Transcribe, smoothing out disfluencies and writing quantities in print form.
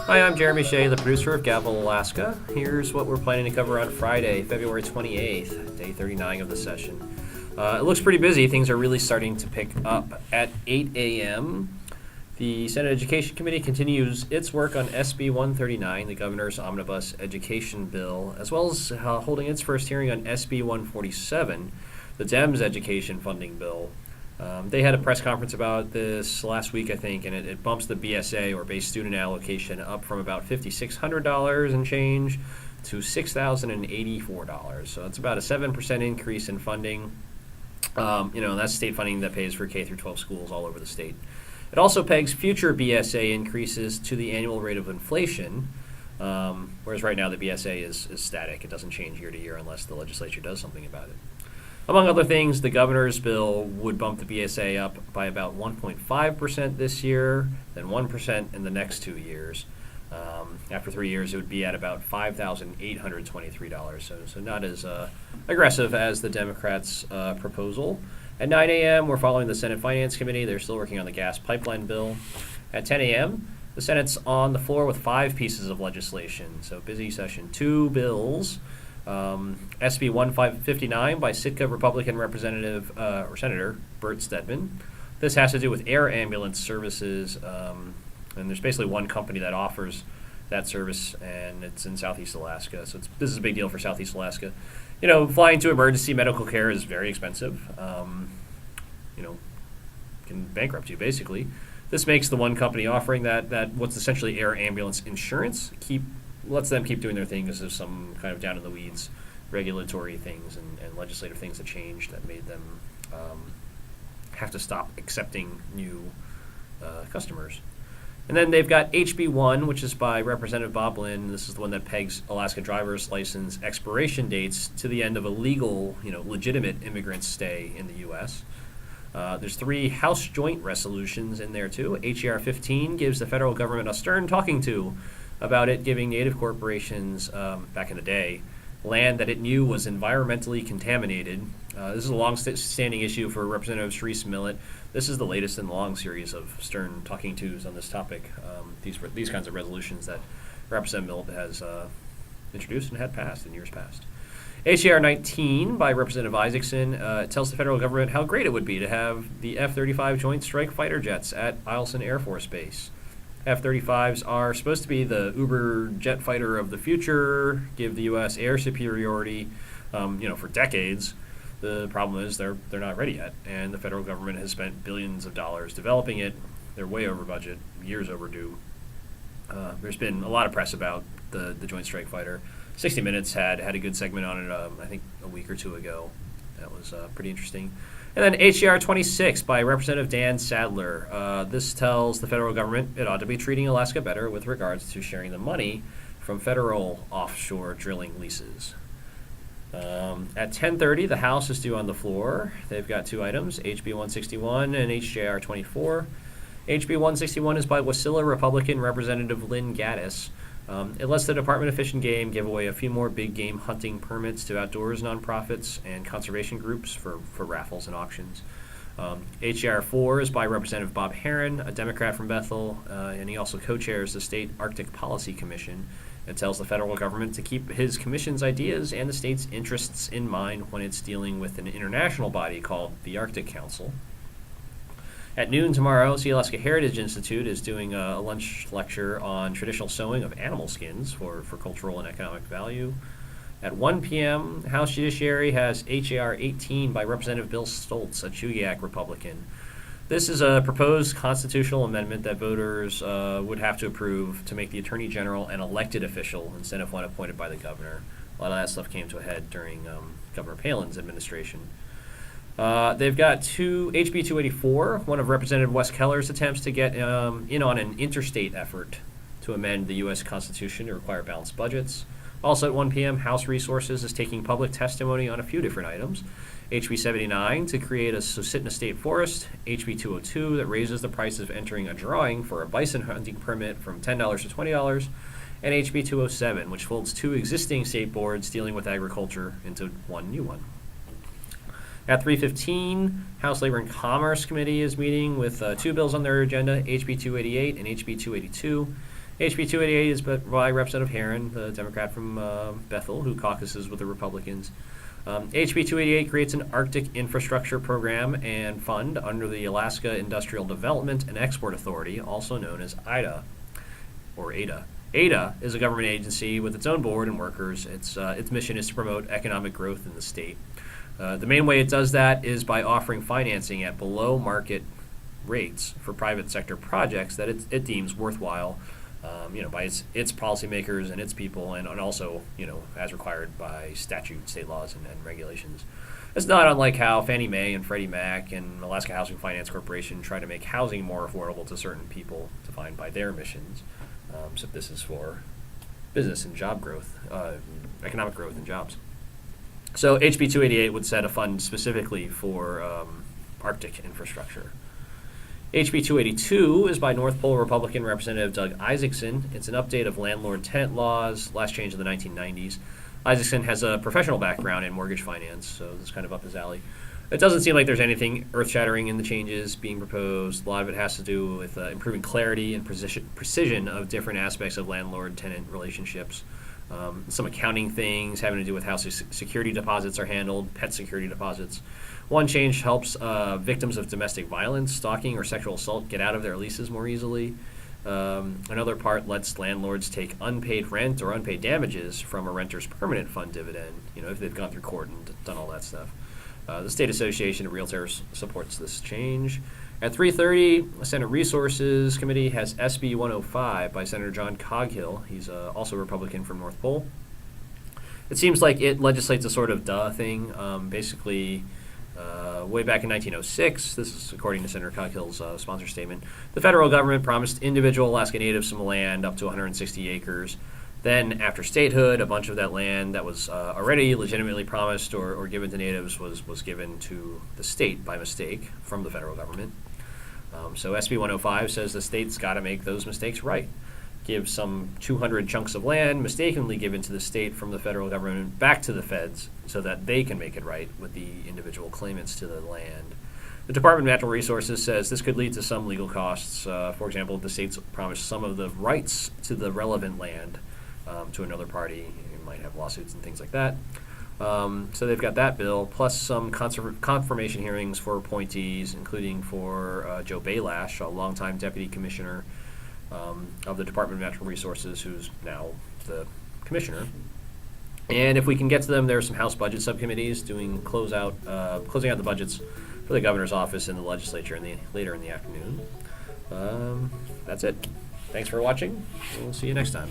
Hi, I'm Jeremy Shea, the producer of Gavel, Alaska. Here's what we're planning to cover on Friday, February 28th, day 39 of the session. It looks pretty busy. Things are really starting to pick up. At 8 a.m., the Senate Education Committee continues its work on SB 139, the governor's omnibus education bill, as well as holding its first hearing on SB 147, the Dems education funding bill. They had a press conference about this last week, I think, and it bumps the BSA, or base student allocation, up from about $5,600 and change to $6,084. So it's about a 7% increase in funding. That's state funding that pays for K through 12 schools all over the state. It also pegs future BSA increases to the annual rate of inflation, whereas right now the BSA is static. It doesn't change year to year unless the legislature does something about it. Among other things, the governor's bill would bump the BSA up by about 1.5% this year, then 1% in the next 2 years. After 3 years, it would be at about $5,823, so not as aggressive as the Democrats' proposal. At 9 a.m., we're following the Senate Finance Committee. They're still working on the gas pipeline bill. At 10 a.m., the Senate's on the floor with 5 pieces of legislation, so busy session. 2 bills. SB 1559 by Sitka Republican Representative or Senator Bert Stedman. This has to do with air ambulance services, and there's basically one company that offers that service, and it's in Southeast Alaska. So this is a big deal for Southeast Alaska. Flying to emergency medical care is very expensive. Can bankrupt you basically. This makes the one company offering that what's essentially air ambulance insurance lets them keep doing their thing because there's some kind of down in the weeds regulatory things and legislative things that changed that made them have to stop accepting new customers. And then they've got HB 1, which is by Representative Bob Lynn. This is the one that pegs Alaska driver's license expiration dates to the end of a legal, legitimate immigrant stay in the U.S. There's 3 House joint resolutions in there, too. HER 15 gives the federal government a stern talking to about it giving native corporations, back in the day, land that it knew was environmentally contaminated. This is a long-standing issue for Representative Sharice Millett. This is the latest in the long series of stern talking tos on this topic. These kinds of resolutions that Representative Millett has introduced and had passed in years past. HER 19 by Representative Isaacson tells the federal government how great it would be to have the F-35 Joint Strike Fighter jets at Eielson Air Force Base. F-35s are supposed to be the Uber jet fighter of the future, give the U.S. air superiority, for decades. The problem is they're not ready yet, and the federal government has spent billions of dollars developing it. They're way over budget, years overdue. There's been a lot of press about the Joint Strike Fighter. 60 Minutes had a good segment on it, I think a week or 2 ago. That was pretty interesting. And then HER 26 by Representative Dan Sadler. This tells the federal government it ought to be treating Alaska better with regards to sharing the money from federal offshore drilling leases. At 10:30, the House is due on the floor. They've got 2 items, HB 161 and HJR 24. HB 161 is by Wasilla Republican Representative Lynn Gaddis. It lets the Department of Fish and Game give away a few more big game hunting permits to outdoors nonprofits and conservation groups for raffles and auctions. HER 4 is by Representative Bob Herron, a Democrat from Bethel, and he also co-chairs the State Arctic Policy Commission. It tells the federal government to keep his commission's ideas and the state's interests in mind when it's dealing with an international body called the Arctic Council. At noon tomorrow, Alaska Heritage Institute is doing a lunch lecture on traditional sewing of animal skins for cultural and economic value. At 1 p.m., House Judiciary has HAR 18 by Representative Bill Stoltz, a Chugiak Republican. This is a proposed constitutional amendment that voters would have to approve to make the Attorney General an elected official instead of one appointed by the governor. A lot of that stuff came to a head during Governor Palin's administration. They've got HB 284, one of Representative Wes Keller's attempts to get in on an interstate effort to amend the U.S. Constitution to require balanced budgets. Also at 1 p.m., House Resources is taking public testimony on a few different items. HB 79 to create a Susitna State Forest, HB 202 that raises the price of entering a drawing for a bison hunting permit from $10 to $20, and HB 207, which folds 2 existing state boards dealing with agriculture into one new one. At 3:15, House Labor and Commerce Committee is meeting with two bills on their agenda, HB 288 and HB 282. HB 288 is by Representative Herron, the Democrat from Bethel, who caucuses with the Republicans. HB 288 creates an Arctic infrastructure program and fund under the Alaska Industrial Development and Export Authority, also known as IDA, or ADA. ADA is a government agency with its own board and workers. Its mission is to promote economic growth in the state. The main way it does that is by offering financing at below market rates for private sector projects that it deems worthwhile, by its policymakers and its people, and also, as required by statute, state laws, and regulations. It's not unlike how Fannie Mae and Freddie Mac and Alaska Housing Finance Corporation try to make housing more affordable to certain people defined by their missions. So this is for business and job growth, economic growth and jobs. So HB 288 would set a fund specifically for Arctic infrastructure. HB 282 is by North Pole Republican Representative Doug Isaacson. It's an update of landlord-tenant laws, last changed in the 1990s. Isaacson has a professional background in mortgage finance, so this is kind of up his alley. It doesn't seem like there's anything earth-shattering in the changes being proposed. A lot of it has to do with improving clarity and precision of different aspects of landlord-tenant relationships. Some accounting things having to do with how security deposits are handled, pet security deposits. One change helps victims of domestic violence, stalking, or sexual assault get out of their leases more easily. Another part lets landlords take unpaid rent or unpaid damages from a renter's permanent fund dividend, if they've gone through court and done all that stuff. The State Association of Realtors supports this change. At 3:30, the Senate Resources Committee has SB 105 by Senator John Coghill. He's also a Republican from North Pole. It seems like it legislates a sort of thing. Basically, way back in 1906, this is according to Senator Coghill's sponsor statement, the federal government promised individual Alaska Natives some land up to 160 acres. Then, after statehood, a bunch of that land that was already legitimately promised or given to Natives was given to the state by mistake from the federal government. So SB 105 says the state's got to make those mistakes right. Give some 200 chunks of land mistakenly given to the state from the federal government back to the feds so that they can make it right with the individual claimants to the land. The Department of Natural Resources says this could lead to some legal costs. For example, if the states promise some of the rights to the relevant land to another party, you might have lawsuits and things like that. So they've got that bill, plus some confirmation hearings for appointees, including for Joe Baylash, a longtime deputy commissioner of the Department of Natural Resources, who's now the commissioner. And if we can get to them, there are some House budget subcommittees closing out the budgets for the governor's office and the legislature later in the afternoon. That's it. Thanks for watching. We'll see you next time.